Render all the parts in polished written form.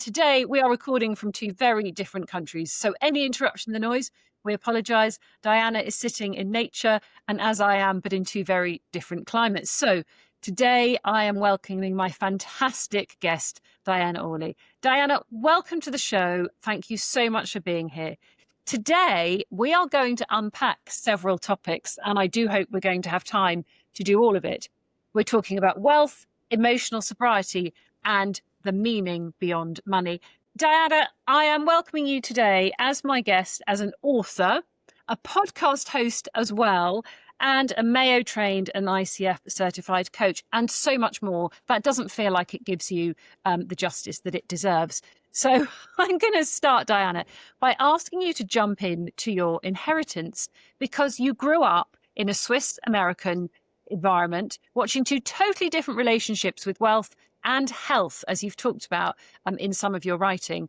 Today, we are recording from two very different countries, so any interruption in the noise, we apologise. Diana is sitting in nature, and as I am, but in two very different climates. So today, I am welcoming my fantastic guest, Diana Oehrli. Diana, welcome to the show. Thank you so much for being here. Today, we are going to unpack several topics, and I do hope we're going to have time to do all of it. We're talking about wealth, emotional sobriety, and the meaning beyond money. Diana, I am welcoming you today as my guest, as an author, a podcast host as well, and a Mayo trained and ICF certified coach, and so much more. That doesn't feel like it gives you the justice that it deserves. So I'm going to start, Diana, by asking you to jump in to your inheritance, because you grew up in a Swiss American environment, watching two totally different relationships with wealth and health, as you've talked about in some of your writing.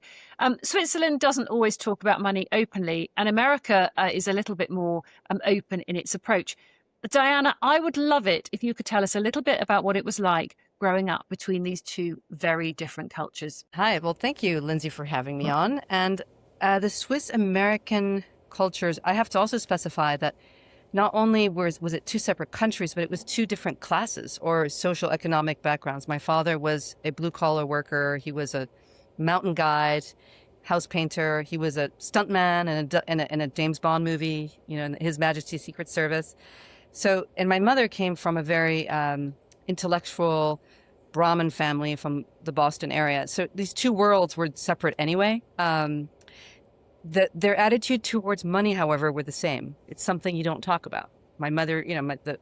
Switzerland doesn't always talk about money openly, and America is a little bit more open in its approach. But Diana, I would love it if you could tell us a little bit about what it was like growing up between these two very different cultures. Hi, well, thank you, Lindsey, for having me on. And the Swiss American cultures, I have to also specify that not only was it two separate countries, but it was two different classes or social economic backgrounds. My father was a blue-collar worker. He was a mountain guide, house painter. He was a stuntman in a James Bond movie, in His Majesty's Secret Service. So, and my mother came from a very intellectual Brahmin family from the Boston area. So these two worlds were separate anyway. Their attitude towards money, however, were the same. It's something you don't talk about. My mother, the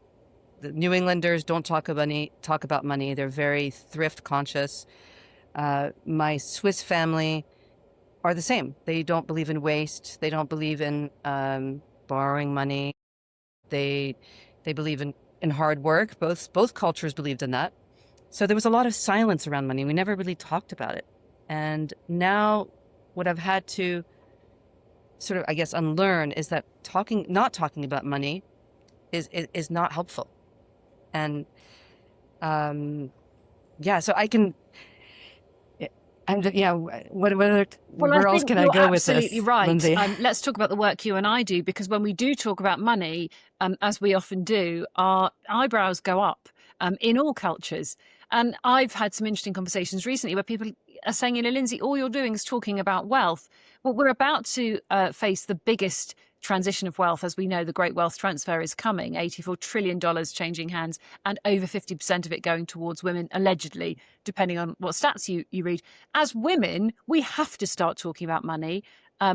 New Englanders don't talk about money. They're very thrift conscious. My Swiss family are the same. They don't believe in waste. They don't believe in borrowing money. They believe in hard work. Both cultures believed in that. So there was a lot of silence around money. We never really talked about it. And now what I've had to sort of, I guess, unlearn is that not talking about money is not helpful. And so I can, where else can I go with this? Absolutely right. Lindsey? Let's talk about the work you and I do, because when we do talk about money, as we often do, our eyebrows go up in all cultures. And I've had some interesting conversations recently where people are saying, Lindsey, all you're doing is talking about wealth. Well, we're about to face the biggest transition of wealth. As we know, the great wealth transfer is coming, $84 trillion changing hands, and over 50% of it going towards women, allegedly, depending on what stats you read. As women, we have to start talking about money.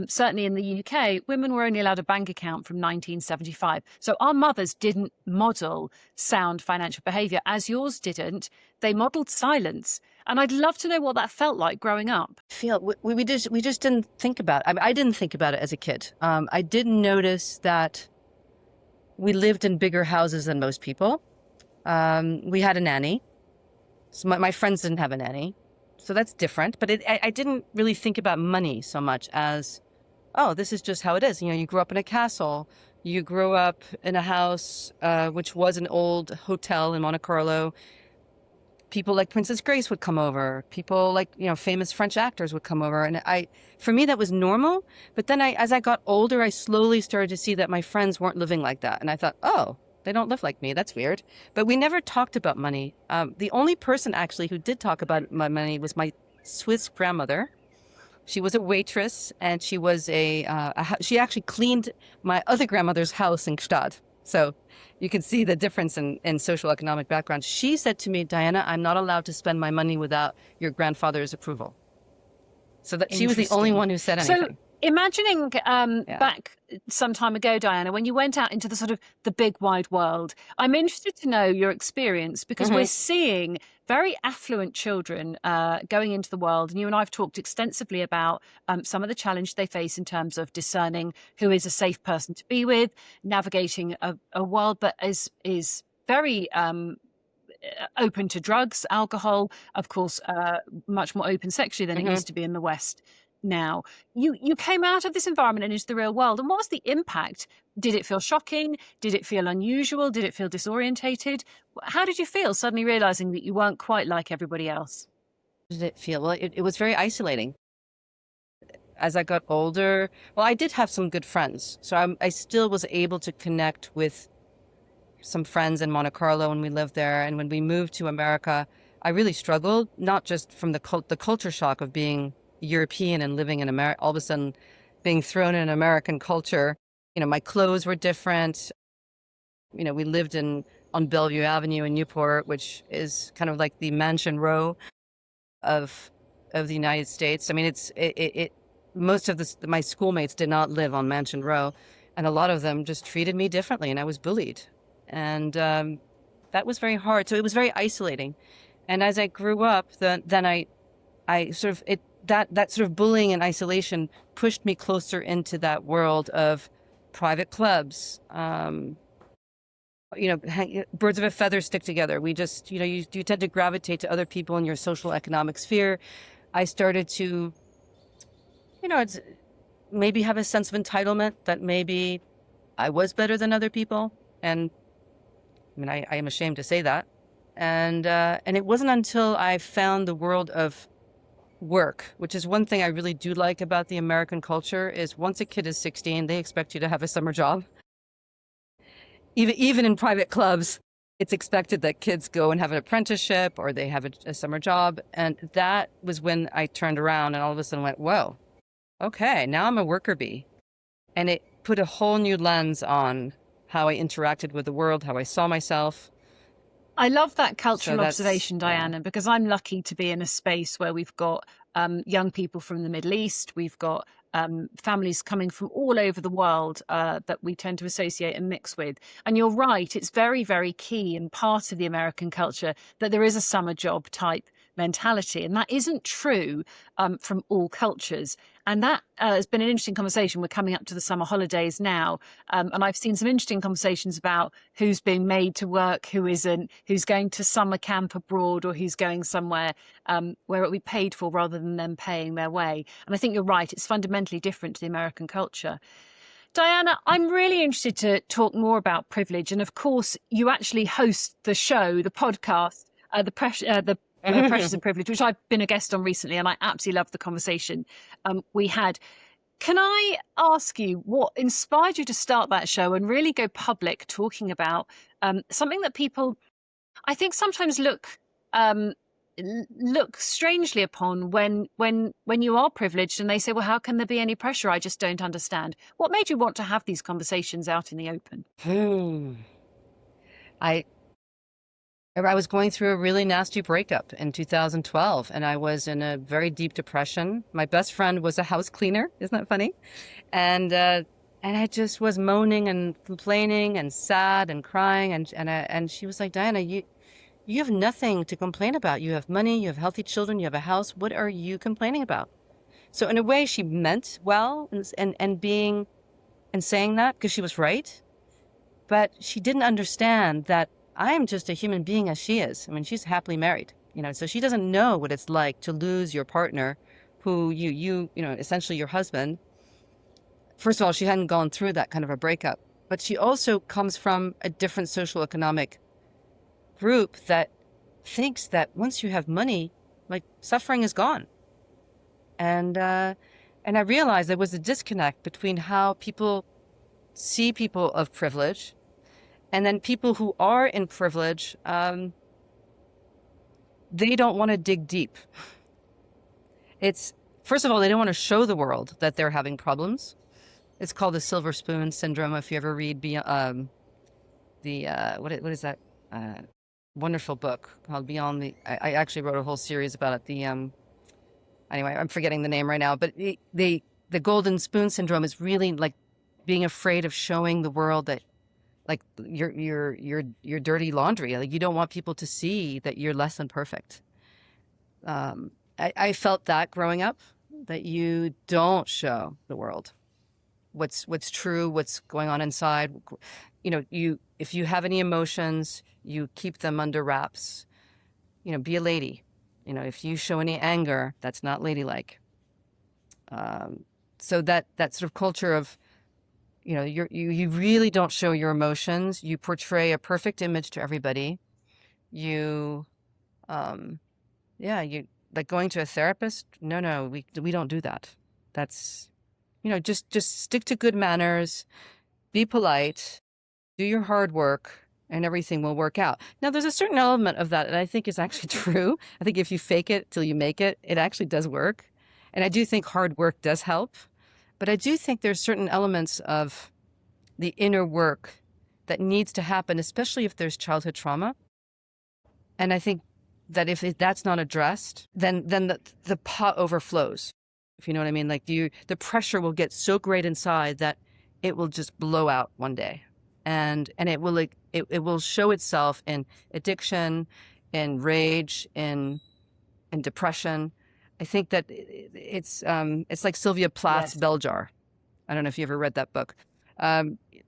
Certainly in the UK, women were only allowed a bank account from 1975. So our mothers didn't model sound financial behaviour, as yours didn't. They modelled silence. And I'd love to know what that felt like growing up. We just didn't think about it. I didn't think about it as a kid. I didn't notice that we lived in bigger houses than most people. We had a nanny. So my friends didn't have a nanny. So that's different. But I didn't really think about money so much as, oh, this is just how it is. You grew up in a castle. You grew up in a house, which was an old hotel in Monte Carlo. People like Princess Grace would come over. People like, famous French actors would come over. And for me, that was normal. But then as I got older, I slowly started to see that my friends weren't living like that. And I thought, oh, they don't live like me. That's weird. But we never talked about money. The only person actually who did talk about my money was my Swiss grandmother. She was a waitress, and she was she actually cleaned my other grandmother's house in Gstaad. So you can see the difference in social economic background. She said to me, Diana, I'm not allowed to spend my money without your grandfather's approval. So that she was the only one who said anything. So imagining back some time ago, Diana, when you went out into the sort of the big wide world, I'm interested to know your experience, because we're seeing very affluent children going into the world. And you and I have talked extensively about some of the challenge they face in terms of discerning who is a safe person to be with, navigating a world that is very open to drugs, alcohol, of course, much more open sexually than it used to be in the West. Now, you came out of this environment and into the real world. And what was the impact? Did it feel shocking? Did it feel unusual? Did it feel disorientated? How did you feel suddenly realizing that you weren't quite like everybody else? Did it feel? Well, it was very isolating. As I got older, well, I did have some good friends. So I still was able to connect with some friends in Monte Carlo when we lived there. And when we moved to America, I really struggled, not just from the culture shock of being European and living in America, all of a sudden being thrown in American culture. My clothes were different. We lived on Bellevue Avenue in Newport, which is kind of like the Mansion Row of the United States. I mean, most of my schoolmates did not live on Mansion Row, and a lot of them just treated me differently, and I was bullied, and that was very hard. So it was very isolating. And as I grew up, then I sort of that sort of bullying and isolation pushed me closer into that world of private clubs. Birds of a feather stick together. We just, you tend to gravitate to other people in your social economic sphere. I started to, it's maybe have a sense of entitlement that maybe I was better than other people. And I mean, I am ashamed to say that. And it wasn't until I found the world of work, which is one thing I really do like about the American culture, is once a kid is 16, they expect you to have a summer job. Even in private clubs, it's expected that kids go and have an apprenticeship or they have a summer job. And that was when I turned around and all of a sudden went, whoa, okay, now I'm a worker bee. And it put a whole new lens on how I interacted with the world, how I saw myself. I love that cultural observation, Diana, because I'm lucky to be in a space where we've got young people from the Middle East. We've got families coming from all over the world that we tend to associate and mix with. And you're right, it's very, very key and part of the American culture that there is a summer job type mentality. And that isn't true from all cultures. And that has been an interesting conversation. We're coming up to the summer holidays now. And I've seen some interesting conversations about who's being made to work, who isn't, who's going to summer camp abroad, or who's going somewhere where it'll be paid for rather than them paying their way. And I think you're right. It's fundamentally different to the American culture. Diana, I'm really interested to talk more about privilege. And of course, you actually host the show, the podcast, the Pressures and Privilege, which I've been a guest on recently, and I absolutely loved the conversation we had. Can I ask you what inspired you to start that show and really go public talking about something that people, I think, sometimes look strangely upon when you are privileged, and they say, well, how can there be any pressure? I just don't understand. What made you want to have these conversations out in the open? I was going through a really nasty breakup in 2012, and I was in a very deep depression. My best friend was a house cleaner. Isn't that funny? And I just was moaning and complaining and sad and crying. And she was like, Diana, you have nothing to complain about. You have money, you have healthy children, you have a house. What are you complaining about? So in a way, she meant well and saying that, because she was right. But she didn't understand that I'm just a human being as she is. I mean, she's happily married, so she doesn't know what it's like to lose your partner, who essentially your husband. First of all, she hadn't gone through that kind of a breakup, but she also comes from a different social economic group that thinks that once you have money, like, suffering is gone. And I realized there was a disconnect between how people see people of privilege and then people who are in privilege. They don't want to dig deep. First of all, they don't want to show the world that they're having problems. It's called the silver spoon syndrome. If you ever read what is that wonderful book called Beyond the, I actually wrote a whole series about it. Anyway, I'm forgetting the name right now, but the golden spoon syndrome is really like being afraid of showing the world that, like, your dirty laundry. Like, you don't want people to see that you're less than perfect. I felt that growing up, that you don't show the world what's true, what's going on inside. If you have any emotions, you keep them under wraps. Be a lady. If you show any anger, that's not ladylike. So that sort of culture of, you really don't show your emotions. You portray a perfect image to everybody. You like going to a therapist. No, we don't do that. That's, just stick to good manners, be polite, do your hard work, and everything will work out. Now, there's a certain element of that, and I think is actually true. I think if you fake it till you make it, it actually does work. And I do think hard work does help. But I do think there's certain elements of the inner work that needs to happen, especially if there's childhood trauma. And I think that if that's not addressed, then the pot overflows, if you know what I mean. Like the pressure will get so great inside that it will just blow out one day. And it will show itself in addiction, in rage, in depression. I think that it's like Sylvia Plath's Yes. Bell Jar. I don't know if you ever read that book.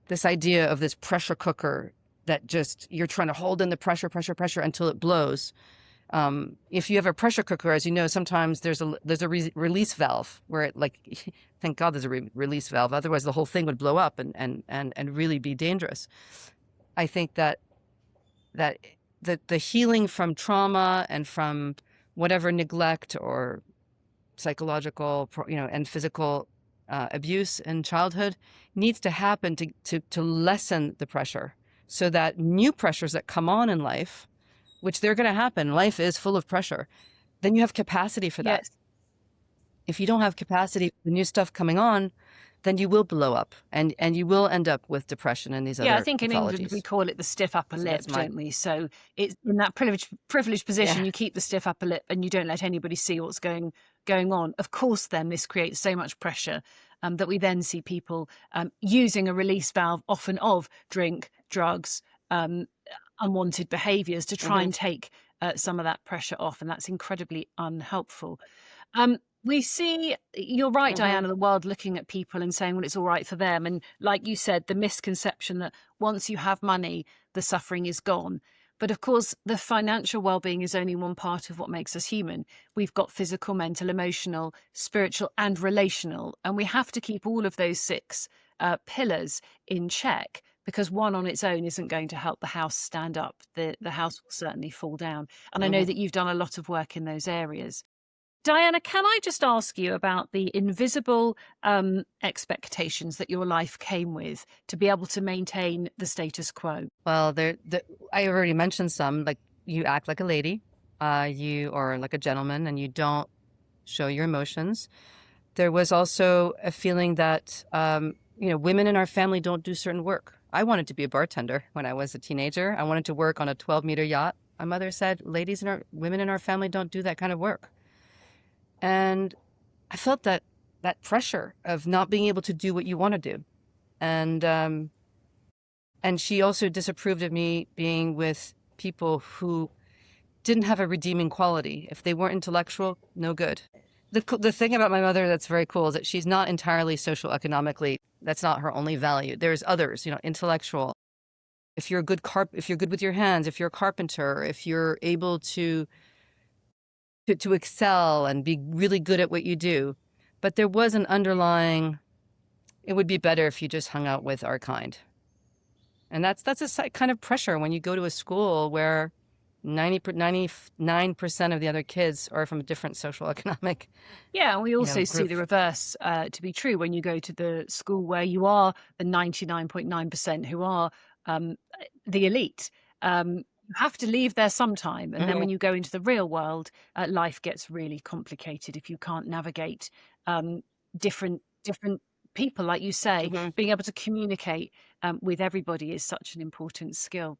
This idea of this pressure cooker that just you're trying to hold in the pressure until it blows. If you have a pressure cooker, as you know, sometimes there's a release valve where it, like, thank God there's a release valve. Otherwise, the whole thing would blow up and really be dangerous. I think that the healing from trauma and from whatever neglect or psychological, and physical abuse in childhood needs to happen to lessen the pressure, so that new pressures that come on in life, which they're going to happen, life is full of pressure, then you have capacity for that. Yes. If you don't have capacity for the new stuff coming on, then you will blow up and you will end up with depression and these other I think in England pathologies. we call it the stiff upper lip, don't we? So it's in that privileged position, you keep the stiff upper lip and you don't let anybody see what's going on. Of course, then this creates so much pressure that we then see people using a release valve, often of drink, drugs, unwanted behaviours, to try and take some of that pressure off, and that's incredibly unhelpful. We see, you're right, Diana, the world looking at people and saying, well, it's all right for them. And like you said, the misconception that once you have money, the suffering is gone. But of course, the financial well-being is only one part of what makes us human. We've got physical, mental, emotional, spiritual, and relational. And we have to keep all of those 6 pillars in check, because one on its own isn't going to help the house stand up. The house will certainly fall down. And I know that you've done a lot of work in those areas. Diana, can I just ask you about the invisible expectations that your life came with to be able to maintain the status quo? Well, I already mentioned some, like you act like a lady, or like a gentleman, and you don't show your emotions. There was also a feeling that, women in our family don't do certain work. I wanted to be a bartender when I was a teenager. I wanted to work on a 12-meter yacht. My mother said, women in our family don't do that kind of work. And I felt that pressure of not being able to do what you want to do. And she also disapproved of me being with people who didn't have a redeeming quality. If they weren't intellectual, no good. The thing about my mother that's very cool is that she's not entirely social economically. That's not her only value. There's others, intellectual. If you're if you're good with your hands, if you're a carpenter, if you're able to excel and be really good at what you do. But there was an underlying, it would be better if you just hung out with our kind. And that's a kind of pressure when you go to a school where 99% of the other kids are from a different social economic. Yeah, and we also see group. the reverse to be true when you go to the school where you are the 99.9% who are the elite. You have to leave there sometime. And then when you go into the real world, life gets really complicated if you can't navigate different people, like you say. Being able to communicate with everybody is such an important skill.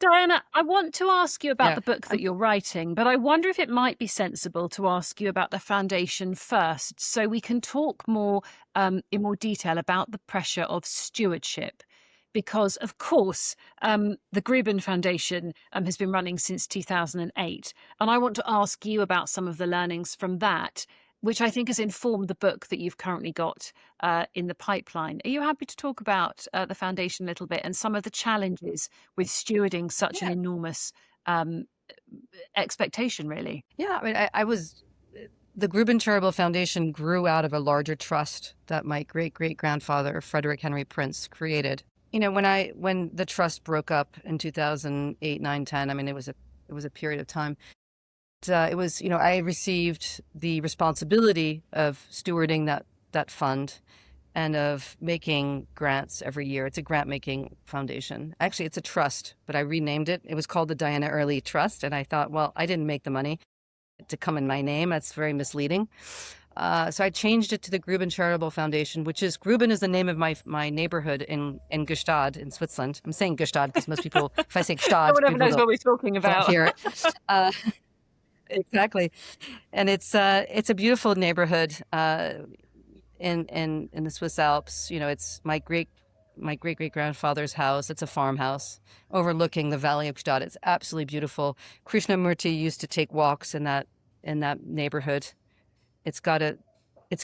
Diana, I want to ask you about the book that you're writing, but I wonder if it might be sensible to ask you about the foundation first, so we can talk more in more detail about the pressure of stewardship. Because, of course, the Brahmin Foundation has been running since 2008. And I want to ask you about some of the learnings from that, which I think has informed the book that you've currently got in the pipeline. Are you happy to talk about the foundation a little bit and some of the challenges with stewarding such an enormous expectation, really? Yeah, I mean, the Brahmin Charitable Foundation grew out of a larger trust that my great-great-grandfather, Frederick Henry Prince, created. When the trust broke up in 2008, 9, 10, I mean, it was a period of time. It was, I received the responsibility of stewarding that fund and of making grants every year. It's a grant-making foundation. Actually, it's a trust, but I renamed it. It was called the Diana Oehrli Trust, and I thought, well, I didn't make the money to come in my name. That's very misleading. So I changed it to the Gruben Charitable Foundation, which is, Gruben is the name of my neighborhood in Gstaad in Switzerland. I'm saying Gstaad because most people, if I say No Gstaad, one ever people knows what we're talking don't about. hear it. Exactly. And it's a beautiful neighborhood in the Swiss Alps. It's my great great grandfather's house. It's a farmhouse overlooking the valley of Gstaad. It's absolutely beautiful. Krishnamurti used to take walks in that neighborhood. It's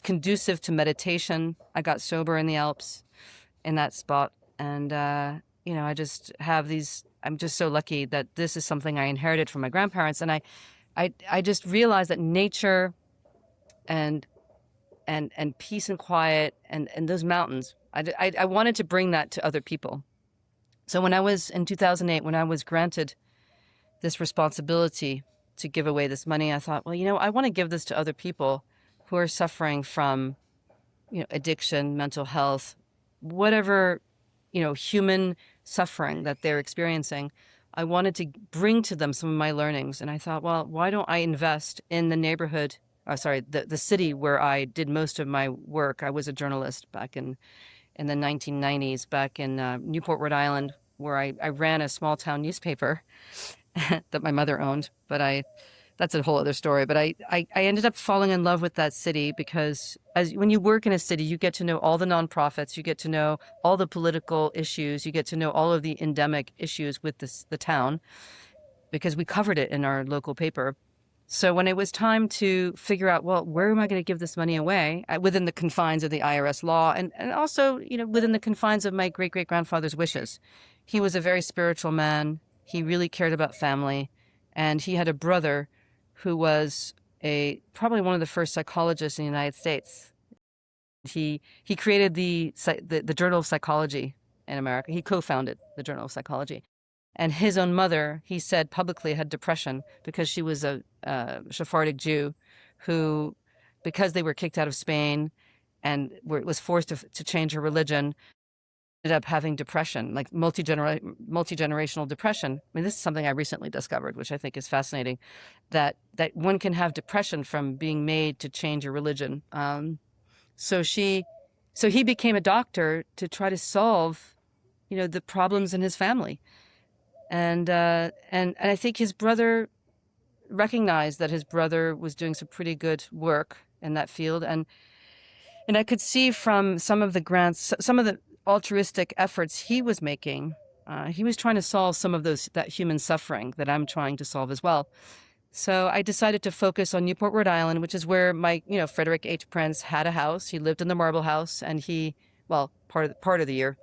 conducive to meditation. I got sober in the Alps in that spot, and I just have these. I'm just so lucky that this is something I inherited from my grandparents, and I just realized that nature and peace and quiet and those mountains, I wanted to bring that to other people. So when I was in 2008, when I was granted this responsibility to give away this money, I thought, well, I want to give this to other people who are suffering from, addiction, mental health, whatever, human suffering that they're experiencing. I wanted to bring to them some of my learnings. And I thought, well, why don't I invest in the neighborhood, the city where I did most of my work. I was a journalist back in the 1990s, back in Newport, Rhode Island, where I ran a small town newspaper that my mother owned. But that's a whole other story. But I ended up falling in love with that city because when you work in a city, you get to know all the nonprofits, you get to know all the political issues, you get to know all of the endemic issues with the town, because we covered it in our local paper. So when it was time to figure out, well, where am I going to give this money away within the confines of the IRS law, and also, within the confines of my great-great-grandfather's wishes. He was a very spiritual man. He really cared about family. And he had a brother who was probably one of the first psychologists in the United States. He created the Journal of Psychology in America. He co-founded the Journal of Psychology. And his own mother, he said publicly, had depression because she was a Sephardic Jew who, because they were kicked out of Spain and was forced to change her religion, ended up having depression, like multi-generational depression. I mean, this is something I recently discovered, which I think is fascinating, that one can have depression from being made to change your religion. So he became a doctor to try to solve, the problems in his family. And I think his brother recognized that his brother was doing some pretty good work in that field. And I could see from some of the grants, some of the altruistic efforts he was making, he was trying to solve some of that human suffering that I'm trying to solve as well. So I decided to focus on Newport, Rhode Island, which is where my, Frederick H. Prince had a house. He lived in the Marble House, and part of the year.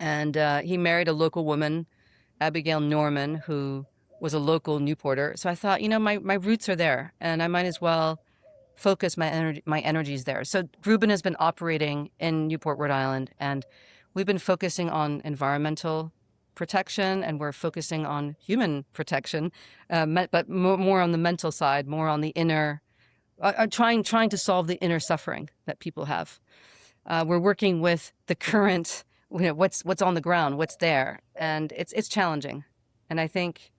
And he married a local woman, Abigail Norman, who was a local Newporter. So I thought, my roots are there, and I might as well focus my energies there. So Gruben has been operating in Newport, Rhode Island, and we've been focusing on environmental protection, and we're focusing on human protection, but more on the mental side, more on the inner, trying to solve the inner suffering that people have. We're working with the current, what's on the ground, what's there, and it's challenging. And I think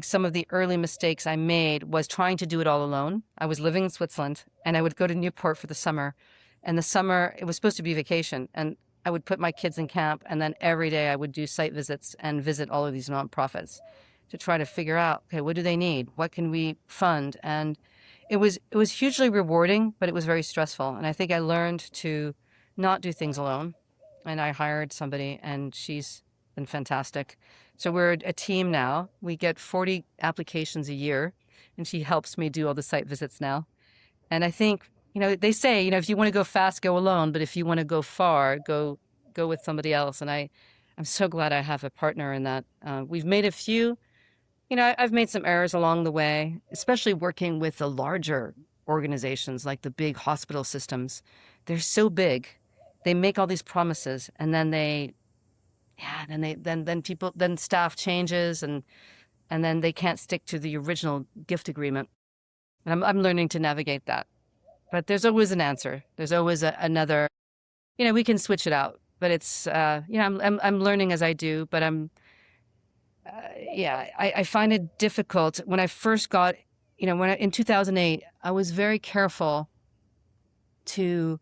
some of the early mistakes I made was trying to do it all alone. I was living in Switzerland, and I would go to Newport for the summer. And the summer, it was supposed to be vacation, and I would put my kids in camp, and then every day I would do site visits and visit all of these nonprofits to try to figure out, okay, what do they need? What can we fund? And it was hugely rewarding, but it was very stressful. And I think I learned to not do things alone. And I hired somebody, and she's been fantastic. So we're a team now. We get 40 applications a year, and she helps me do all the site visits now. And I think, they say, if you want to go fast, go alone. But if you want to go far, go with somebody else. And I'm so glad I have a partner in that. We've made a few, I've made some errors along the way, especially working with the larger organizations like the big hospital systems. They're so big. They make all these promises, and then then staff changes, and and then they can't stick to the original gift agreement. And I'm learning to navigate that. But there's always an answer. There's always another, we can switch it out, but it's, I'm learning as I do, but I find it difficult. When I first got, in 2008, I was very careful to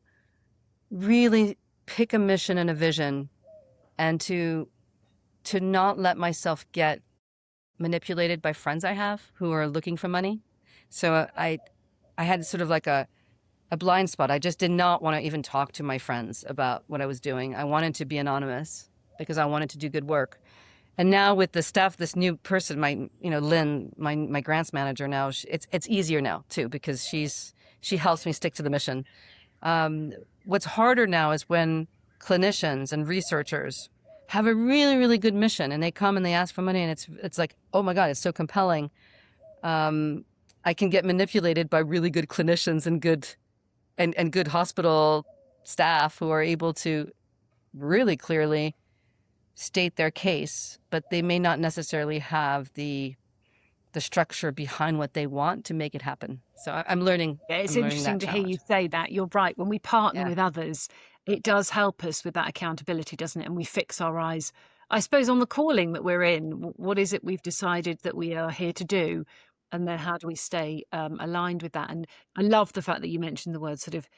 really pick a mission and a vision, and to not let myself get manipulated by friends I have who are looking for money. So I had sort of like a blind spot. I just did not want to even talk to my friends about what I was doing. I wanted to be anonymous because I wanted to do good work. And now with the staff, this new person, Lynn, my grants manager now, it's easier now too, because she helps me stick to the mission. What's harder now is when clinicians and researchers have a really, really good mission and they come and they ask for money, and it's like, oh my God, it's so compelling. I can get manipulated by really good clinicians and good hospital staff who are able to really clearly state their case, but they may not necessarily have the structure behind what they want to make it happen. So I'm learning. Yeah, it's I'm learning interesting that to hear challenge. you say that. You're right. When we partner Yeah. with others, it does help us with that accountability, doesn't it? And we fix our eyes, I suppose, on the calling that we're in. What is it we've decided that we are here to do? And then how do we stay aligned with that? And I love the fact that you mentioned the word sort of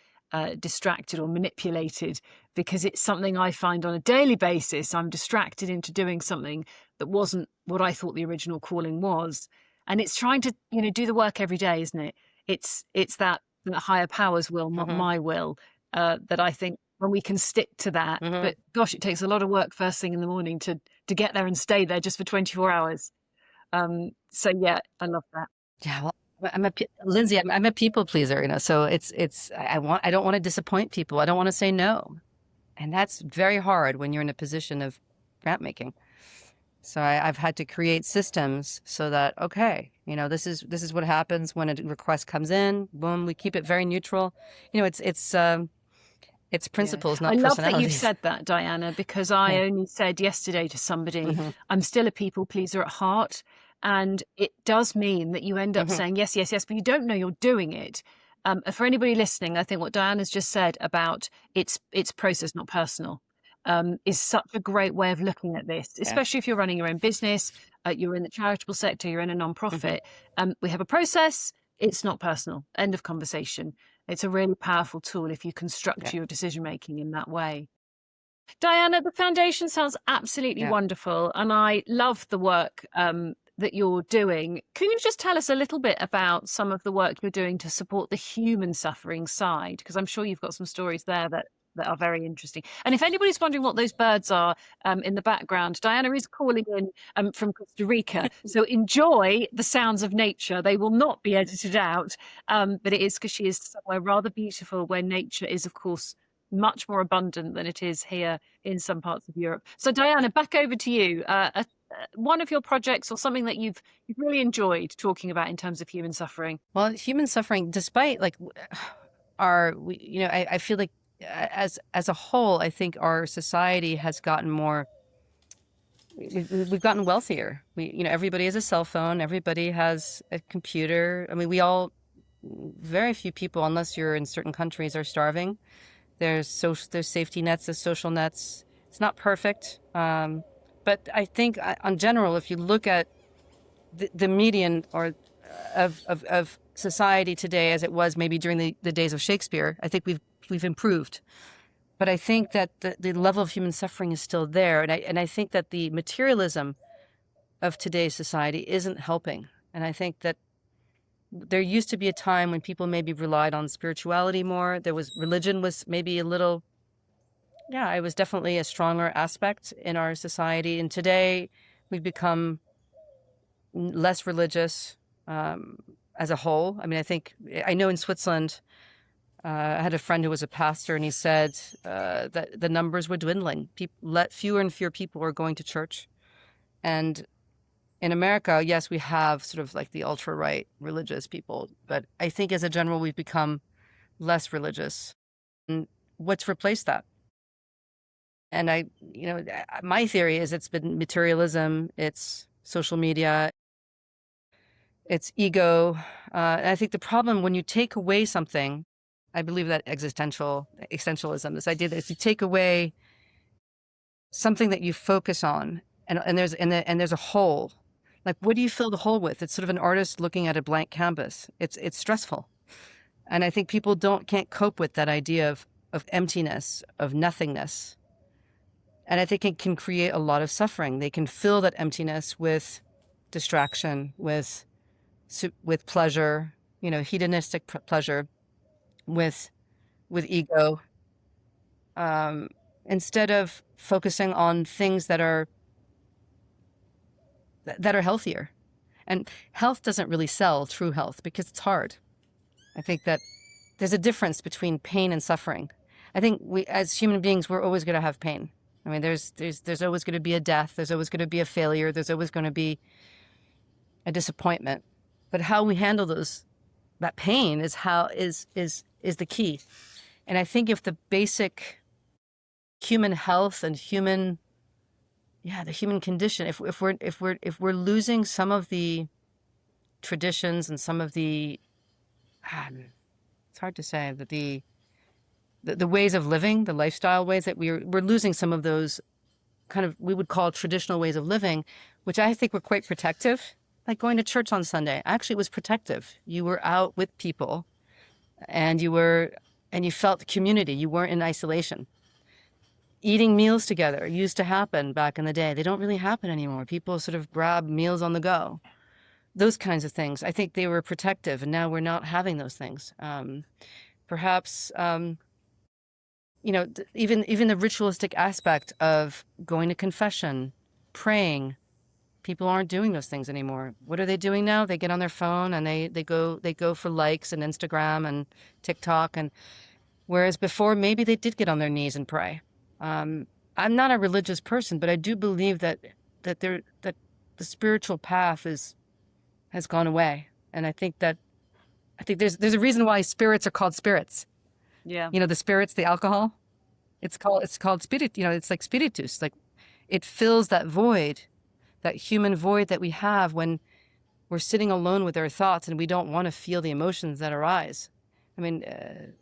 distracted or manipulated, because it's something I find on a daily basis. I'm distracted into doing something that wasn't what I thought the original calling was. And it's trying to, do the work every day, isn't it? It's that higher powers will, not Mm-hmm. my will, that I think when we can stick to that. Mm-hmm. But gosh, it takes a lot of work first thing in the morning to get there and stay there just for 24 hours. So yeah, I love that. Yeah, well, Lindsay, I'm a people pleaser, so I don't want to disappoint people. I don't want to say no. And that's very hard when you're in a position of grant making. So I've had to create systems so that, okay, this is what happens when a request comes in. Boom, we keep it very neutral. It's principles, I not love that you've personalities. said that, Diana, because I Yeah. only said yesterday to somebody, Mm-hmm. I'm still a people pleaser at heart. And it does mean that you end up Mm-hmm. saying yes, yes, yes, but you don't know you're doing it. For anybody listening, I think what Diana's just said about it's process, not personal, is such a great way of looking at this, Yeah. especially if you're running your own business, you're in the charitable sector, you're in a Mm-hmm. nonprofit. We have a process. It's not personal. End of conversation. It's a really powerful tool if you can Yeah. structure your decision making in that way. Diana, the foundation sounds absolutely Yeah. wonderful, and I love the work that you're doing. Can you just tell us a little bit about some of the work you're doing to support the human suffering side? Because I'm sure you've got some stories there that are very interesting. And if anybody's wondering what those birds are in the background, Diana is calling in from Costa Rica. So enjoy the sounds of nature. They will not be edited out, but it is because she is somewhere rather beautiful where nature is, of course, much more abundant than it is here in some parts of Europe. So Diana, back over to you. One of your projects or something that you've really enjoyed talking about in terms of human suffering. Well, human suffering, despite I feel like as a whole, I think our society has gotten more. We've gotten wealthier. Everybody has a cell phone. Everybody has a computer. I mean, very few people, unless you're in certain countries, are starving. There's safety nets, there's social nets. It's not perfect, but I think, on general, if you look at the median or of society today as it was maybe during the days of Shakespeare, I think we've improved. But I think that the level of human suffering is still there, and I think that the materialism of today's society isn't helping. And I think that there used to be a time when people maybe relied on spirituality more. Religion was maybe a little, yeah, it was definitely a stronger aspect in our society. And today we've become less religious as a whole. I mean, I know in Switzerland, I had a friend who was a pastor, and he said that the numbers were dwindling. Fewer and fewer people were going to church. And in America, yes, we have sort of like the ultra-right religious people, but I think as a general, we've become less religious. And what's replaced that? And my theory is it's been materialism, it's social media, it's ego. And I think the problem when you take away something, I believe that existentialism, this idea that if you take away something that you focus on, and there's a hole, like what do you fill the hole with? It's sort of an artist looking at a blank canvas. It's stressful, and I think people can't cope with that idea of emptiness, of nothingness, and I think it can create a lot of suffering. They can fill that emptiness with distraction, with pleasure, hedonistic pleasure, with ego, instead of focusing on things that are healthier. And health doesn't really sell, true health, because it's hard. I think that there's a difference between pain and suffering. I think we, as human beings, we're always going to have pain. I mean, there's always going to be a death. There's always going to be a failure. There's always going to be a disappointment. But how we handle that pain is the key. And I think if the basic human health and the human condition, if we're losing some of the traditions and some of the, it's hard to say, that the ways of living, the lifestyle ways, that we're losing some of those kind of, we would call traditional ways of living, which I think were quite protective. Like going to church on Sunday, actually it was protective. You were out with people and you felt community. You weren't in isolation. Eating meals together used to happen back in the day. They don't really happen anymore. People sort of grab meals on the go. Those kinds of things. I think they were protective, and now we're not having those things. Perhaps, even the ritualistic aspect of going to confession, praying. People aren't doing those things anymore. What are they doing now? They get on their phone and they go for likes and Instagram and TikTok, and whereas before maybe they did get on their knees and pray. I'm not a religious person, but I do believe that the spiritual path has gone away, and I think there's a reason why spirits are called spirits. Yeah. The spirits, the alcohol, it's called spirit. It's like spiritus. Like it fills that void, that human void that we have when we're sitting alone with our thoughts and we don't want to feel the emotions that arise. I mean, I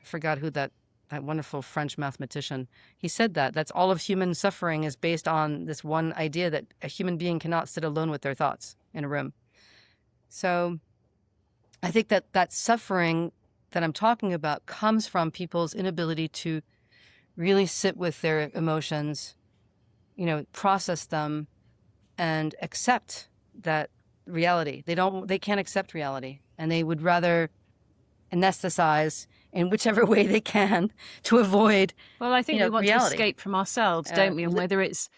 forgot who that wonderful French mathematician, he said that's all of human suffering is based on this one idea that a human being cannot sit alone with their thoughts in a room. So I think that suffering that I'm talking about comes from people's inability to really sit with their emotions, process them, and accept that reality. They can't accept reality, and they would rather anesthetize in whichever way they can to avoid. Well, I think we want reality. to escape from ourselves, don't we? And whether it's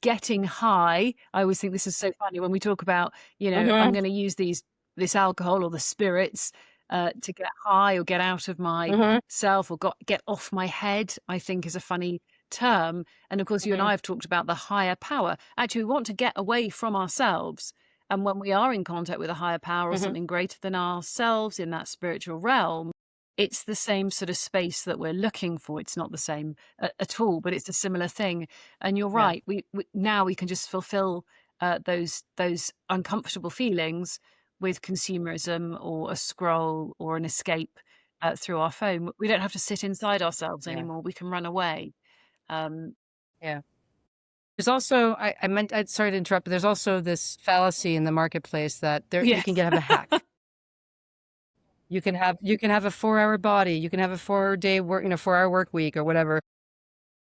getting high, I always think this is so funny when we talk about, I'm going to use this alcohol or the spirits to get high or get out of myself or get off my head, I think is a funny term. And of course, you and I have talked about the higher power. Actually, we want to get away from ourselves. And when we are in contact with a higher power or something greater than ourselves in that spiritual realm, it's the same sort of space that we're looking for. It's not the same at all, but it's a similar thing. And you're right. We now we can just fulfill those uncomfortable feelings with consumerism or a scroll or an escape through our phone. We don't have to sit inside ourselves anymore. We can run away. There's also, I'm sorry to interrupt, but there's also this fallacy in the marketplace that you can have a hack. You can have a 4-hour body. You can have a 4-day work, 4-hour work week or whatever.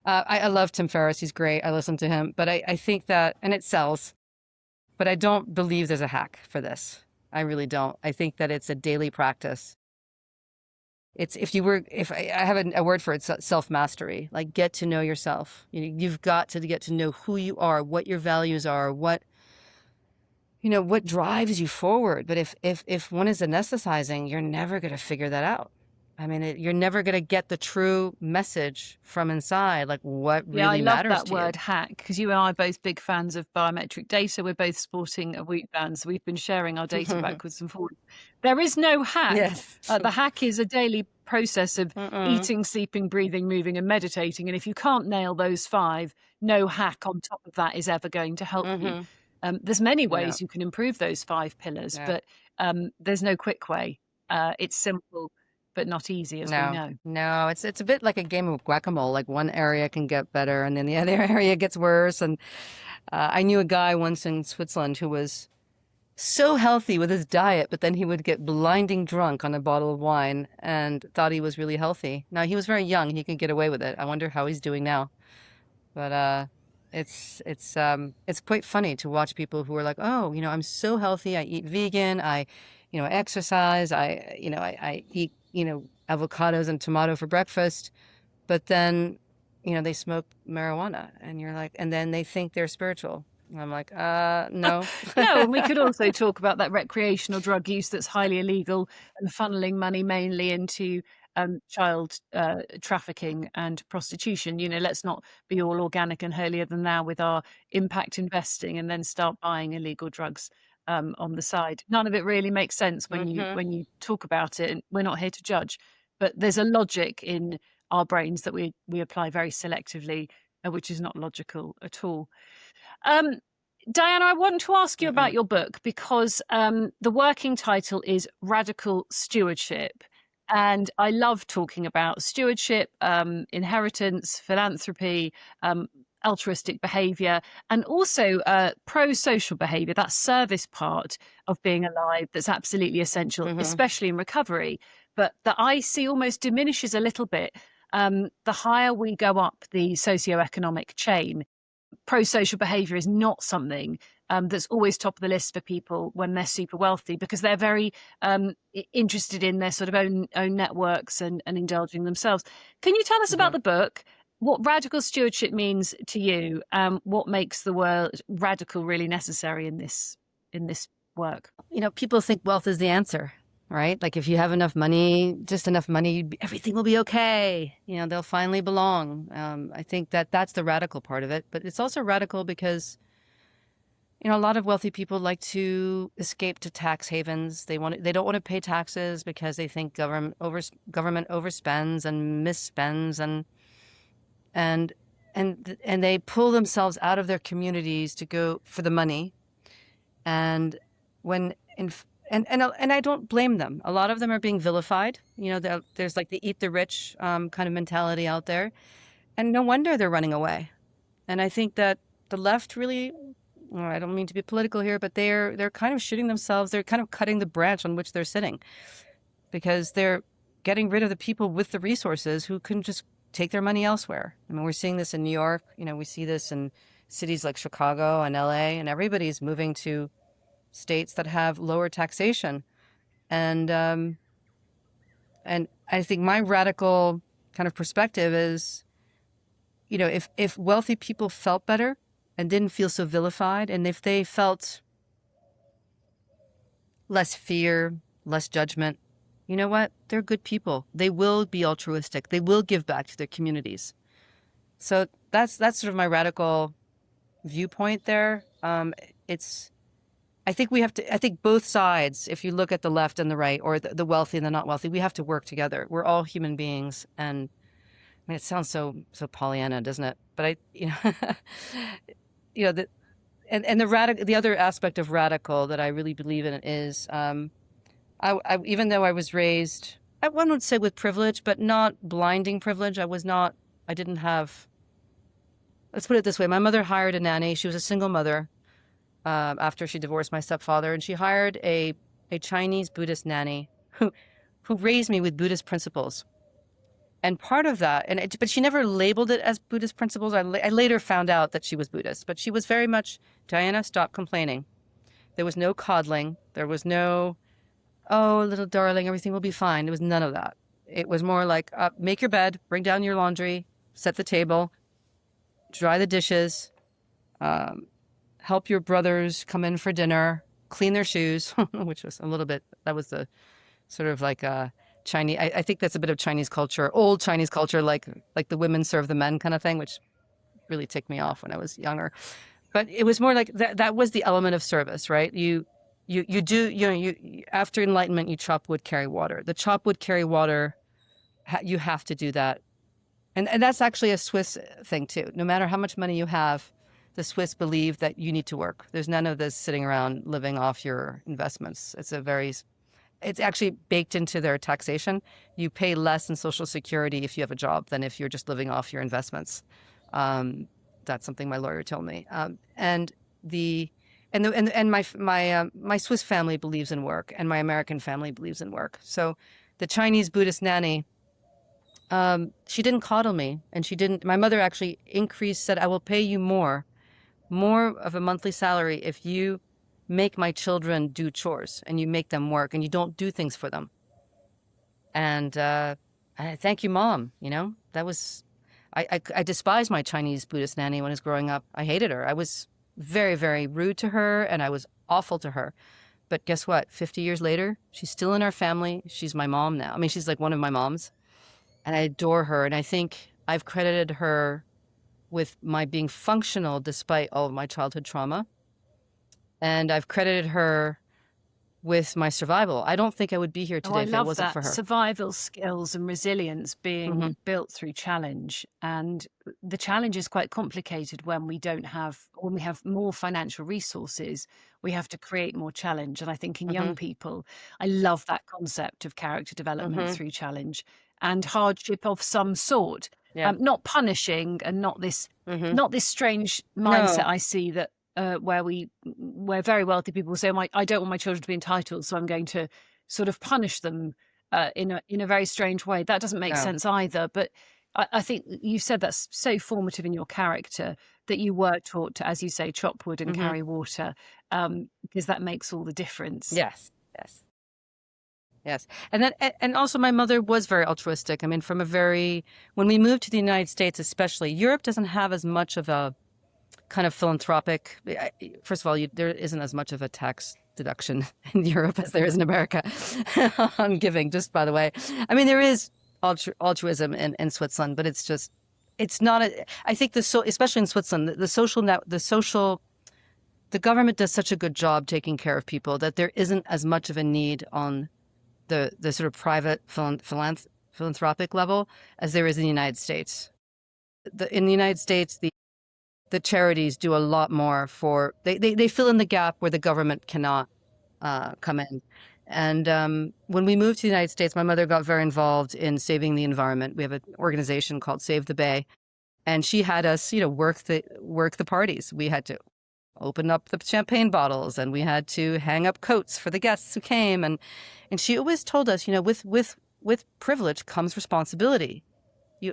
I love Tim Ferriss. He's great. I listen to him, but I think that, and it sells, but I don't believe there's a hack for this. I really don't. I think that it's a daily practice. It's if I have a word for it, self-mastery, like get to know yourself. You've got to get to know who you are, what your values are, what drives you forward. But if one is anesthetizing, you're never going to figure that out. I mean, you're never going to get the true message from inside, like what really matters to you. I love that word hack, because you and I are both big fans of biometric data. We're both sporting a Wheat band, so we've been sharing our data backwards and forwards. There is no hack. Yes. The hack is a daily process of eating, sleeping, breathing, moving, and meditating. And if you can't nail those 5, no hack on top of that is ever going to help you. There's many Yeah. ways you can improve those 5 pillars, Yeah. but there's no quick way. It's simple, but not easy, as we No, know. no, it's a bit like a game of whack-a-mole. Like one area can get better and then the other area gets worse. And I knew a guy once in Switzerland who was so healthy with his diet, but then he would get blinding drunk on a bottle of wine and thought he was really healthy. Now he was very young, he could get away with it. I wonder how he's doing now. But it's quite funny to watch people who are like, oh, I'm so healthy. I eat vegan. I exercise. I eat avocados and tomato for breakfast. But then they smoke marijuana, and you're like, and then they think they're spiritual. And I'm like, no. No, and we could also talk about that recreational drug use that's highly illegal and funneling money mainly into child trafficking and prostitution. Let's not be all organic and holier than thou with our impact investing and then start buying illegal drugs on the side. None of it really makes sense when you Hmm. when you talk about it, and we're not here to judge. But there's a logic in our brains that we apply very selectively, which is not logical at all. Um, Diana, I want to ask you about Hmm. your book because the working title is Radical Stewardship. And I love talking about stewardship, inheritance, philanthropy, altruistic behavior, and also pro social behavior, that service part of being alive that's absolutely essential, Hmm. especially in recovery, but that I see almost diminishes a little bit the higher we go up the socioeconomic chain. Pro-social behavior is not something that's always top of the list for people when they're super wealthy, because they're very interested in their sort of own networks and indulging themselves. Can you tell us about Hmm. the book, what radical stewardship means to you, what makes the word radical really necessary in this work? People think wealth is the answer, right? Like if you have enough money, just enough money, everything will be okay. They'll finally belong. I think that's the radical part of it, but it's also radical because, a lot of wealthy people like to escape to tax havens. They don't want to pay taxes because they think government overspends and misspends and and they pull themselves out of their communities to go for the money. And when in and I don't blame them. A lot of them are being vilified. There's like the eat the rich kind of mentality out there, and no wonder they're running away. And I think that the left really, well, I don't mean to be political here, but they're kind of shooting themselves. They're kind of cutting the branch on which they're sitting because they're getting rid of the people with the resources who can just take their money elsewhere. I mean, we're seeing this in New York. We see this in cities like Chicago and LA, and everybody's moving to states that have lower taxation. And and I think my radical kind of perspective is, if wealthy people felt better and didn't feel so vilified, and if they felt less fear, less judgment, you know what? They're good people. They will be altruistic. They will give back to their communities. So that's sort of my radical viewpoint there. It's I think I think both sides, if you look at the left and the right, or the wealthy and the not wealthy, we have to work together. We're all human beings. And I mean, it sounds so Pollyanna, doesn't it? But you know, the, the other aspect of radical that I really believe in is, even though I was raised, one would say with privilege, but not blinding privilege. I didn't have, let's put it this way. My mother hired a nanny. She was a single mother. After she divorced my stepfather, and she hired a Chinese Buddhist nanny who raised me with Buddhist principles. And part of that, but she never labeled it as Buddhist principles. I later found out that she was Buddhist, but she was very much, Diana, stop complaining. There was no coddling. There was no, oh, little darling, everything will be fine. There was none of that. It was more like, make your bed, bring down your laundry, set the table, dry the dishes, help your brothers come in for dinner, clean their shoes, which was that was the sort of like Chinese. I think that's a bit of Chinese culture, old Chinese culture, like the women serve the men kind of thing, which really ticked me off when I was younger. But it was more like that was the element of service, right? You after enlightenment, you chop wood, carry water. The chop wood, carry water, you have to do that. And that's actually a Swiss thing too. No matter how much money you have, the Swiss believe that you need to work. There's none of this sitting around living off your investments. It's actually baked into their taxation. You pay less in Social Security if you have a job than if you're just living off your investments. That's something my lawyer told me. And my Swiss family believes in work, and my American family believes in work. So the Chinese Buddhist nanny, she didn't coddle me, and she didn't. My mother actually said, "I will pay you more of a monthly salary if you make my children do chores and you make them work and you don't do things for them." And thank you, Mom. That was. I despised my Chinese Buddhist nanny when I was growing up. I hated her. I was very, very rude to her, and I was awful to her. But guess what? 50 years later, she's still in our family. She's my mom now. I mean, she's like one of my moms, and I adore her. And I think I've credited her with my being functional despite all of my childhood trauma. And I've credited her with my survival. I don't think I would be here today if it wasn't for her. Survival skills and resilience being built through challenge. And the challenge is quite complicated when we have more financial resources, we have to create more challenge. And I think in young people, I love that concept of character development through challenge and hardship of some sort. Yeah. Not punishing, and not this strange mindset I see that where very wealthy people say, I don't want my children to be entitled, so I'm going to sort of punish them in a very strange way. That doesn't make sense either. But I think you said that's so formative in your character, that you were taught to, as you say, chop wood and carry water, because that makes all the difference. Yes. And also my mother was very altruistic. I mean, when we moved to the United States, especially, Europe doesn't have as much of a kind of philanthropic. First of all, there isn't as much of a tax deduction in Europe as there is in America on giving, just by the way. I mean, there is altruism in Switzerland, but it's not I think especially in Switzerland, the government does such a good job taking care of people that there isn't as much of a need on the sort of private philanthropic level as there is in the United States. In the United States, the charities do a lot more they fill in the gap where the government cannot come in. And when we moved to the United States, my mother got very involved in saving the environment. We have an organization called Save the Bay, and she had us, work the parties. We had to open up the champagne bottles, and we had to hang up coats for the guests who came. And she always told us, with privilege comes responsibility.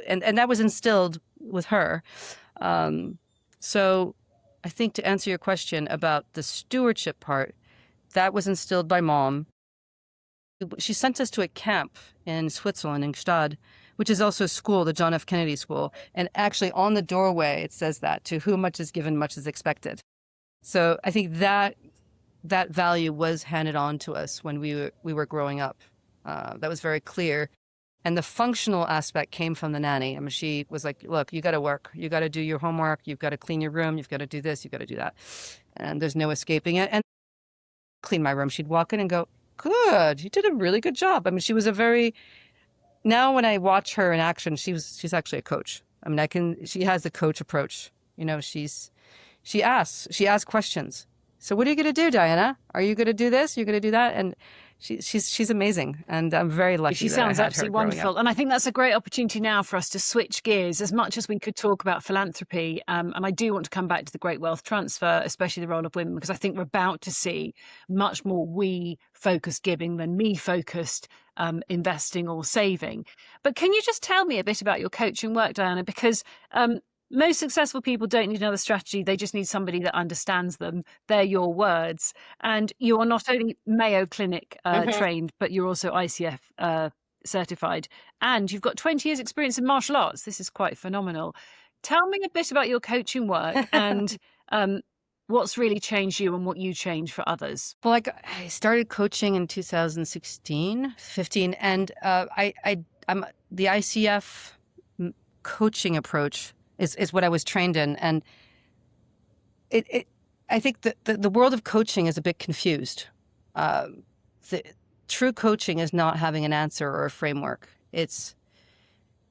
And that was instilled with her. So I think to answer your question about the stewardship part, that was instilled by Mom. She sent us to a camp in Switzerland, in Gstaad, which is also a school, the John F. Kennedy School. And actually on the doorway, it says that, to whom much is given, much is expected. So I think that value was handed on to us when we were growing up. That was very clear. And the functional aspect came from the nanny. I mean, she was like, look, you got to work. You got to do your homework. You've got to clean your room. You've got to do this. You've got to do that. And there's no escaping it. And clean my room. She'd walk in and go, good. You did a really good job. I mean, she was now when I watch her in action, she's actually a coach. I mean, she has the coach approach. She asks questions. So what are you going to do, Diana? Are you going to do this? You're going to do that? And she's amazing, and I'm very lucky. She that sounds I had absolutely her growing wonderful, up. and I think that's a great opportunity now for us to switch gears. As much as we could talk about philanthropy, and I do want to come back to the great wealth transfer, especially the role of women, because I think we're about to see much more we-focused giving than me-focused investing or saving. But can you just tell me a bit about your coaching work, Diana? Because most successful people don't need another strategy. They just need somebody that understands them. They're your words. And you are not only Mayo Clinic trained, but you're also ICF certified. And you've got 20 years experience in martial arts. This is quite phenomenal. Tell me a bit about your coaching work and what's really changed you and what you change for others. Well, I started coaching in 2016, 15, and I'm the ICF coaching approach is what I was trained in. And I think the world of coaching is a bit confused. The true coaching is not having an answer or a framework. It's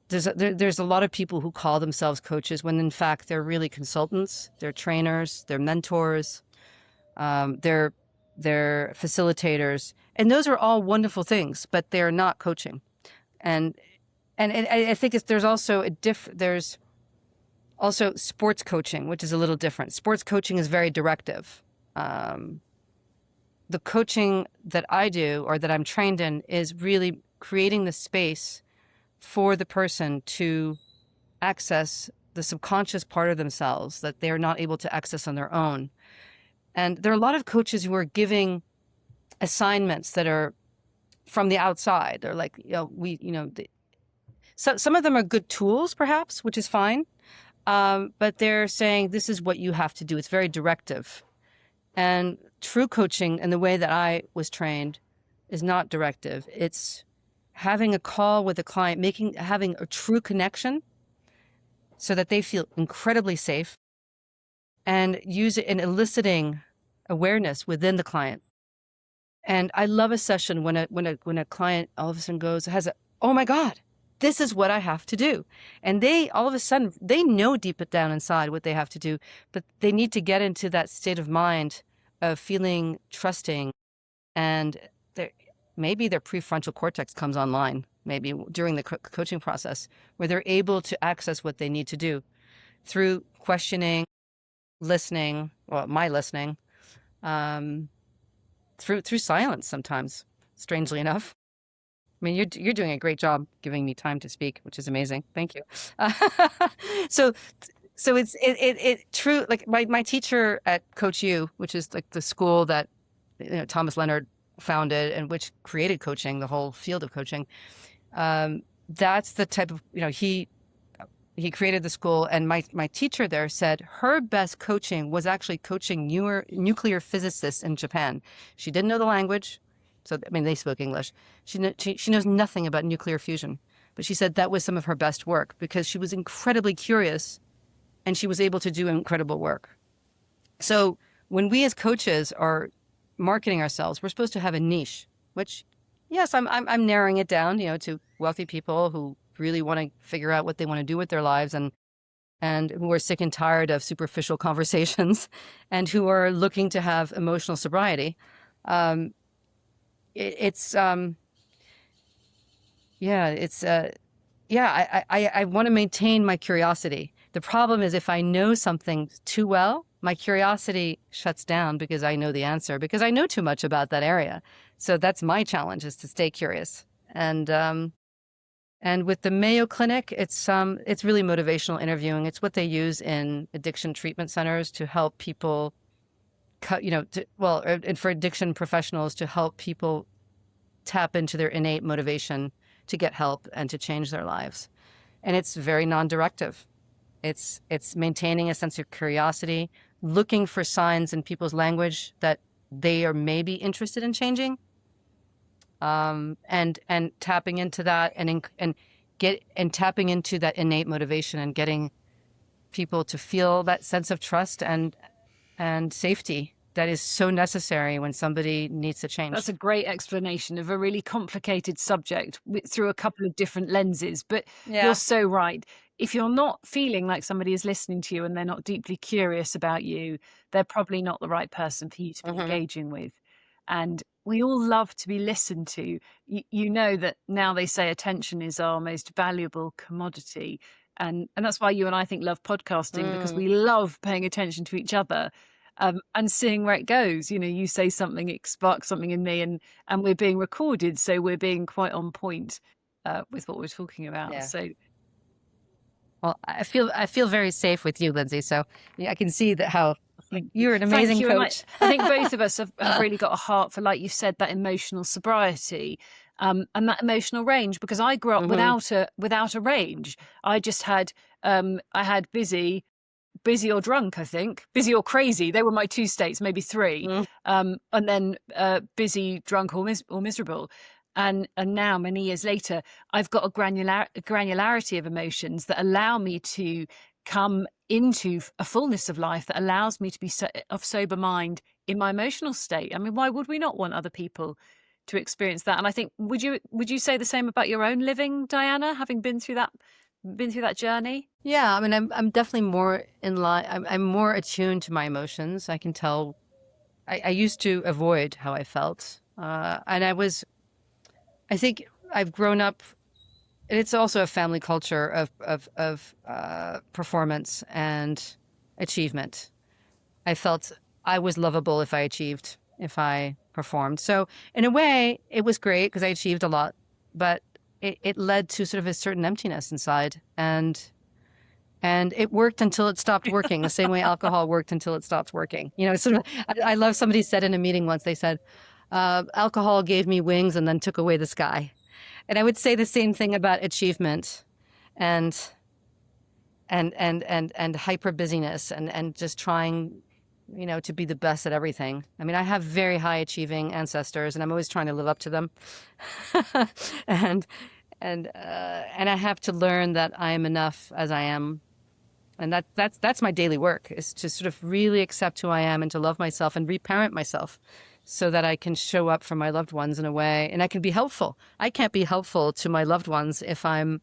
there's a lot of people who call themselves coaches when in fact they're really consultants, they're trainers, they're mentors, they're facilitators, and those are all wonderful things, but they're not coaching. And I think there's also there's also sports coaching, which is a little different. Sports coaching is very directive. The coaching that I do or that I'm trained in is really creating the space for the person to access the subconscious part of themselves that they're not able to access on their own. And there are a lot of coaches who are giving assignments that are from the outside. They're like, some of them are good tools, perhaps, which is fine. But they're saying, this is what you have to do. It's very directive. And true coaching, and the way that I was trained, is not directive. It's having a call with a client, having a true connection so that they feel incredibly safe, and eliciting awareness within the client. And I love a session when a client all of a sudden oh my God, this is what I have to do. And they all of a sudden, they know deep down inside what they have to do, but they need to get into that state of mind of feeling trusting, and maybe their prefrontal cortex comes online, maybe during the coaching process, where they're able to access what they need to do through questioning, listening, my listening, through silence sometimes, strangely enough. I mean, you're doing a great job giving me time to speak, which is amazing. Thank you. So it's true. Like my teacher at Coach U, which is like the school that Thomas Leonard founded and which created coaching, the whole field of coaching. That's the type of he created the school, and my teacher there said her best coaching was actually coaching nuclear physicists in Japan. She didn't know the language. So, I mean, they spoke English. She knows nothing about nuclear fusion, but she said that was some of her best work because she was incredibly curious and she was able to do incredible work. So when we as coaches are marketing ourselves, we're supposed to have a niche, which, yes, I'm narrowing it down, to wealthy people who really want to figure out what they want to do with their lives and who are sick and tired of superficial conversations and who are looking to have emotional sobriety. I want to maintain my curiosity. The problem is if I know something too well, my curiosity shuts down because I know the answer, because I know too much about that area. So that's my challenge, is to stay curious. And with the Mayo Clinic, it's really motivational interviewing. It's what they use in addiction treatment centers to help people and for addiction professionals to help people tap into their innate motivation to get help and to change their lives. And it's very non-directive. It's maintaining a sense of curiosity, looking for signs in people's language that they are maybe interested in changing, and tapping into that and tapping into that innate motivation and getting people to feel that sense of trust and safety that is so necessary when somebody needs to change. That's a great explanation of a really complicated subject through a couple of different lenses. But you're so right. If you're not feeling like somebody is listening to you and they're not deeply curious about you, they're probably not the right person for you to be engaging with. And we all love to be listened to. You know that now they say attention is our most valuable commodity. And that's why you and I think love podcasting, because we love paying attention to each other. And seeing where it goes. You say something, it sparks something in me, and we're being recorded, so we're being quite on point with what we're talking about. Yeah. So, well, I feel very safe with you, Lindsey. So I can see that how you're an amazing coach. I think both of us have really got a heart for, like you said, that emotional sobriety and that emotional range. Because I grew up without a range. I just had I had busy or drunk, I think. Busy or crazy. They were my two states, maybe three. And then busy, drunk, or miserable. And now, many years later, I've got a granularity of emotions that allow me to come into a fullness of life, that allows me to be of sober mind in my emotional state. I mean, why would we not want other people to experience that. And I think, would you say the same about your own living, Diana, having been through that journey? Yeah, I mean, I'm definitely more in line. I'm more attuned to my emotions. I can tell. I used to avoid how I felt, and I think I've grown up. And it's also a family culture of performance and achievement. I felt I was lovable if I achieved, if I performed. So in a way, it was great because I achieved a lot, but it led to sort of a certain emptiness inside, and it worked until it stopped working. The same way alcohol worked until it stopped working. You know, it's sort of. I love somebody said in a meeting once. They said, "Alcohol gave me wings and then took away the sky." And I would say the same thing about achievement and hyper busyness and just trying, you know, to be the best at everything. I mean, I have very high achieving ancestors and I'm always trying to live up to them. and I have to learn that I am enough as I am. And that's my daily work, is to sort of really accept who I am and to love myself and reparent myself, so that I can show up for my loved ones in a way, and I can be helpful. I can't be helpful to my loved ones if I'm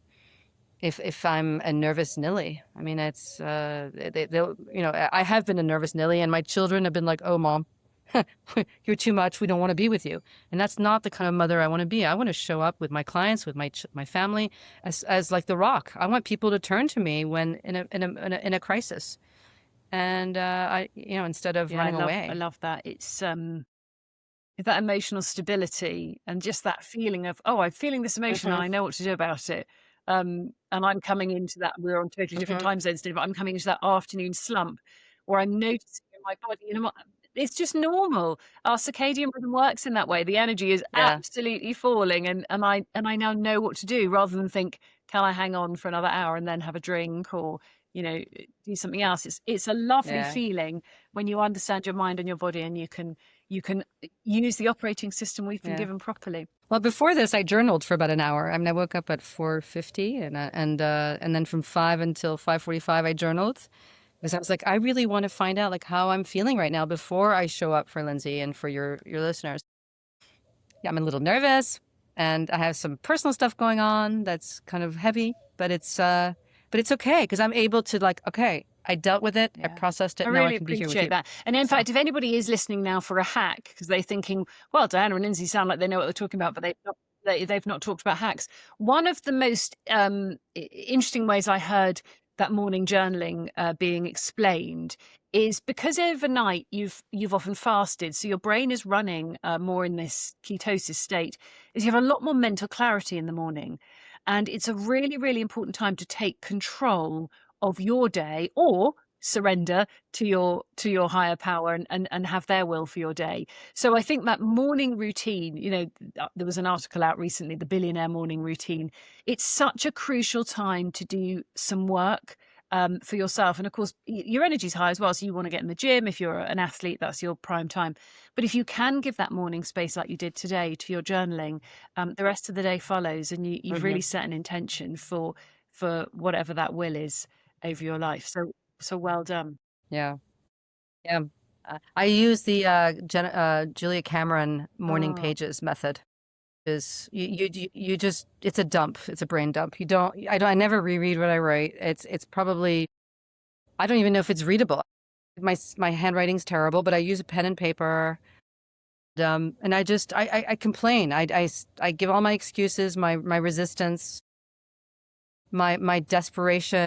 a nervous Nilly. I mean, it's they'll, you know, I have been a nervous Nilly, and my children have been like, "Oh, mom, you're too much. We don't want to be with you." And that's not the kind of mother I want to be. I want to show up with my clients, with my family, as like the rock. I want people to turn to me when in a crisis, and instead of running away. I love that. It's that emotional stability and just that feeling of, oh, I'm feeling this emotion and I know what to do about it. And I'm coming into that, we're on totally different time zones, but I'm coming into that afternoon slump where I'm noticing in my body, you know, it's just normal. Our circadian rhythm works in that way. The energy is absolutely falling, and I now know what to do, rather than think, can I hang on for another hour and then have a drink, or, you know, do something else. It's a lovely feeling when you understand your mind and your body, and you can use the operating system we've been given properly. Well, before this, I journaled for about an hour. I mean, I woke up at 4:50, and then from 5 until 5:45, I journaled, because I was like, I really want to find out like how I'm feeling right now before I show up for Lindsey and for your listeners. Yeah, I'm a little nervous, and I have some personal stuff going on that's kind of heavy, but it's okay, because I'm able to, like, okay, I dealt with it. I processed it. I now really I can be here with appreciate you. that. And in fact, if anybody is listening now for a hack, because they're thinking, well, Diana and Lindsey sound like they know what they're talking about, but they've not talked about hacks. One of the most interesting ways I heard that morning journaling being explained is because overnight you've often fasted, so your brain is running more in this ketosis state, is you have a lot more mental clarity in the morning. And it's a really, really important time to take control of your day, or surrender to your higher power and have their will for your day. So I think that morning routine, you know, there was an article out recently, the billionaire morning routine. It's such a crucial time to do some work for yourself. And of course, your energy's high as well, so you want to get in the gym. If you're an athlete, that's your prime time. But if you can give that morning space, like you did today, to your journaling, the rest of the day follows, and you've really set an intention for whatever that will is over your life. So well done. Yeah. I use the Julia Cameron morning pages method. Is you just, it's a dump. It's a brain dump. I never reread what I write. It's probably, I don't even know if it's readable. My handwriting's terrible, but I use a pen and paper. And I complain. I give all my excuses, my resistance, my desperation.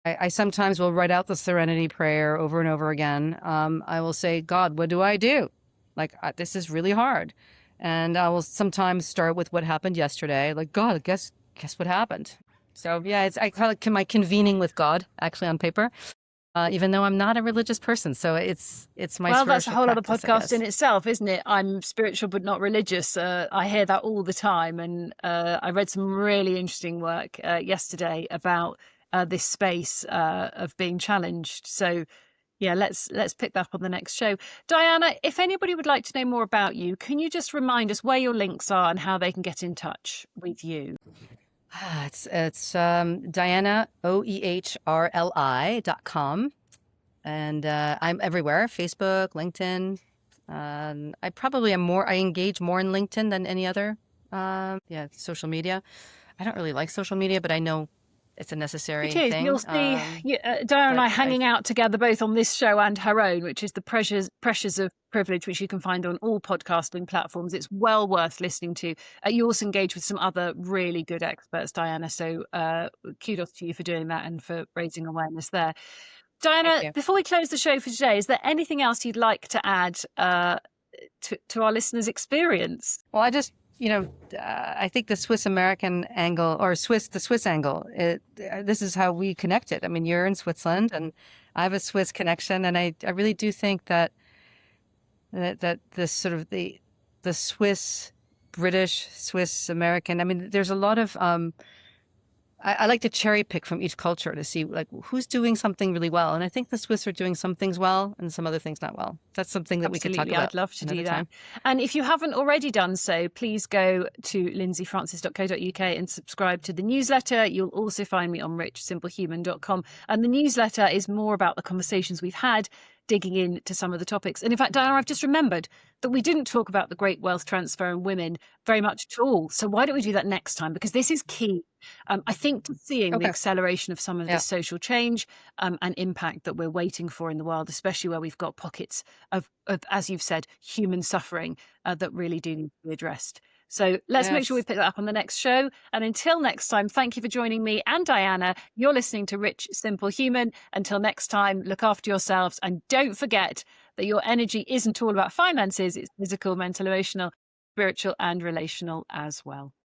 I sometimes will write out the Serenity Prayer over and over again. I will say, God, what do I do? Like, this is really hard. And I will sometimes start with what happened yesterday. Like, God, guess what happened? So yeah, I call it my convening with God, actually, on paper. Even though I'm not a religious person, so it's my. Well, that's a whole other practice, podcast in itself, isn't it? I'm spiritual but not religious. I hear that all the time, and I read some really interesting work yesterday about this space of being challenged. So yeah, let's pick that up on the next show. Diana, if anybody would like to know more about you, can you just remind us where your links are and how they can get in touch with you? It's Diana Oehrli.com, and I'm everywhere: Facebook, LinkedIn, I probably am more, I engage more in LinkedIn than any other, social media. I don't really like social media, but I know it's a It necessary is. You'll thing. see Diana and But I I, hanging out together both on this show and her own, which is the pressures of privilege, which you can find on all podcasting platforms. It's well worth listening to. You also engage with some other really good experts, Diana. So kudos to you for doing that and for raising awareness there. thank Diana, you. before we close the show for today, is there anything else you'd like to add to our listeners' experience? Well, I just, I think the Swiss American angle or the Swiss angle, this is how we connected. I mean, you're in Switzerland and I have a Swiss connection. And I really do think that this sort of the Swiss, British, Swiss American, I mean, there's a lot of, I like to cherry pick from each culture to see like who's doing something really well. And I think the Swiss are doing some things well and some other things not well. That's something that we could talk Absolutely, about I'd love to do that. time. And if you haven't already done so, please go to lindseyfrances.co.uk and subscribe to the newsletter. You'll also find me on richsimplehuman.com. And the newsletter is more about the conversations we've had, digging into some of the topics. And in fact, Diana, I've just remembered that we didn't talk about the great wealth transfer in women very much at all. So why don't we do that next time? Because this is key. I think to seeing the acceleration of some of this social change and impact that we're waiting for in the world, especially where we've got pockets of as you've said, human suffering that really do need to be addressed. So let's make sure we pick that up on the next show. And until next time, thank you for joining me and Diana. You're listening to Rich, Simple, Human. Until next time, look after yourselves and don't forget that your energy isn't all about finances. It's physical, mental, emotional, spiritual, and relational as well.